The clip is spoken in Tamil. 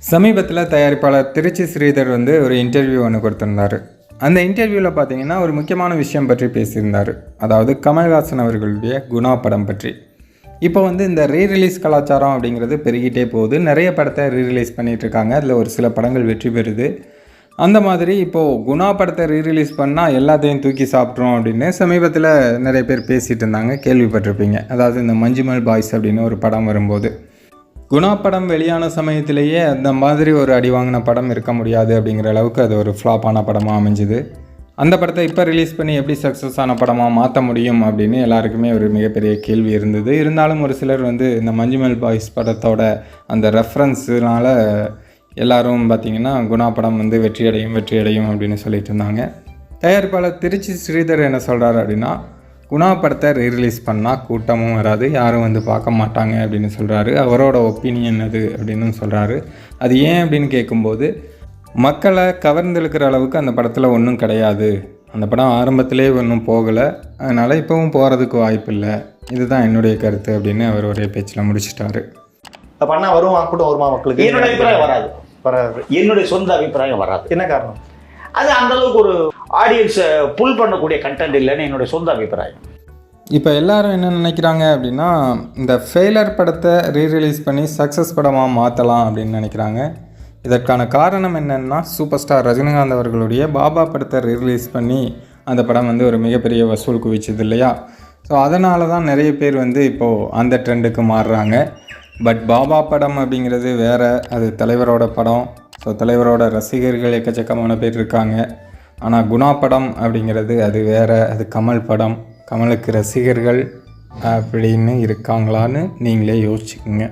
சமீபத்தில் தயாரிப்பாளர் திருச்சி ஸ்ரீதர் ஒரு இன்டர்வியூ ஒன்று கொடுத்துருந்தார். அந்த இன்டர்வியூவில் பார்த்தீங்கன்னா ஒரு முக்கியமான விஷயம் பற்றி பேசியிருந்தார். அதாவது கமல்ஹாசன் அவர்களுடைய குணா படம் பற்றி. இப்போ இந்த ரீரிலீஸ் கலாச்சாரம் அப்படிங்கிறது பெருகிட்டே போகுது. நிறைய படத்தை ரீரிலீஸ் பண்ணிகிட்ருக்காங்க. அதில் ஒரு சில படங்கள் வெற்றி பெறுது. அந்த மாதிரி இப்போது குணா படத்தை ரீரிலீஸ் பண்ணால் எல்லாத்தையும் தூக்கி சாப்பிட்றோம் அப்படின்னு சமீபத்தில் நிறைய பேர் பேசிகிட்டு இருந்தாங்க, கேள்விப்பட்டிருப்பீங்க. அதாவது இந்த மஞ்சுமல் பாய்ஸ் அப்படின்னு ஒரு படம் வரும்போது, குணா படம் வெளியான சமயத்திலேயே அந்த மாதிரி ஒரு அடி வாங்கின படம் இருக்க முடியாது அப்படிங்கிற அளவுக்கு அது ஒரு ஃப்ளாப்பான படமாக அமைஞ்சுது. அந்த படத்தை இப்போ ரிலீஸ் பண்ணி எப்படி சக்ஸஸ் ஆன படமாக மாற்ற முடியும் அப்படின்னு எல்லாருக்குமே ஒரு மிகப்பெரிய கேள்வி இருந்தது. இருந்தாலும் ஒரு சிலர் இந்த மஞ்சுமல் பாய்ஸ் படத்தோட அந்த ரெஃபரன்ஸுனால் எல்லோரும் பார்த்திங்கன்னா குணா படம் வெற்றியடையும் அப்படின்னு சொல்லிட்டு இருந்தாங்க. தயாரிப்பாளர் திருச்சி ஸ்ரீதர் என்ன சொல்கிறார் அப்படின்னா, குணா படத்தை ரீரிலீஸ் பண்ணால் கூட்டமும் வராது, யாரும் பார்க்க மாட்டாங்க அப்படின்னு சொல்கிறாரு. அவரோட ஒப்பீனியன் அது அப்படின்னு சொல்கிறாரு. அது ஏன் அப்படின்னு கேட்கும்போது, மக்களை கவர்ந்தெழுக்கிற அளவுக்கு அந்த படத்தில் ஒன்றும் கிடையாது. அந்த படம் ஆரம்பத்திலே ஒன்றும் போகலை, அதனால் இப்போவும் போகிறதுக்கு வாய்ப்பு இல்லை. இதுதான் என்னுடைய கருத்து அப்படின்னு அவர் ஒரே பேச்சில் முடிச்சிட்டாரு. பண்ணால் வருமா, கூட்டம் வருமா மக்களுக்கு? என்னுடைய அபிப்பிராயம் வராது. என்னுடைய சொந்த அபிப்பிராயம் வராது. என்ன காரணம்? அது அந்தளவுக்கு ஒரு ஆடியன்ஸை புல் பண்ணக்கூடிய கண்டென்ட் இல்லைன்னு என்னுடைய சொந்த அபிப்பிராயம். இப்போ எல்லாரும் என்ன நினைக்கிறாங்க அப்படின்னா, இந்த ஃபெயிலர் படத்தை ரீரிலீஸ் பண்ணி சக்ஸஸ் படமாக மாற்றலாம் அப்படின்னு நினைக்கிறாங்க. இதற்கான காரணம் என்னென்னா, சூப்பர் ஸ்டார் ரஜினிகாந்த் அவர்களுடைய பாபா படத்தை ரீரிலீஸ் பண்ணி அந்த படம் ஒரு மிகப்பெரிய வசூல் குவிச்சது இல்லையா? ஸோ அதனால தான் நிறைய பேர் இப்போது அந்த ட்ரெண்டுக்கு மாறுறாங்க. பட் பாபா படம் அப்படிங்கிறது வேறு, அது தலைவரோட படம். ஸோ தலைவரோட ரசிகர்கள் எக்கச்சக்கமான பேர் இருக்காங்க. ஆனால் குணா படம் அப்படிங்கிறது அது வேறு, அது கமல் படம். கமலுக்கு ரசிகர்கள் அப்படின்னு இருக்காங்களான்னு நீங்களே யோசிச்சுக்குங்க.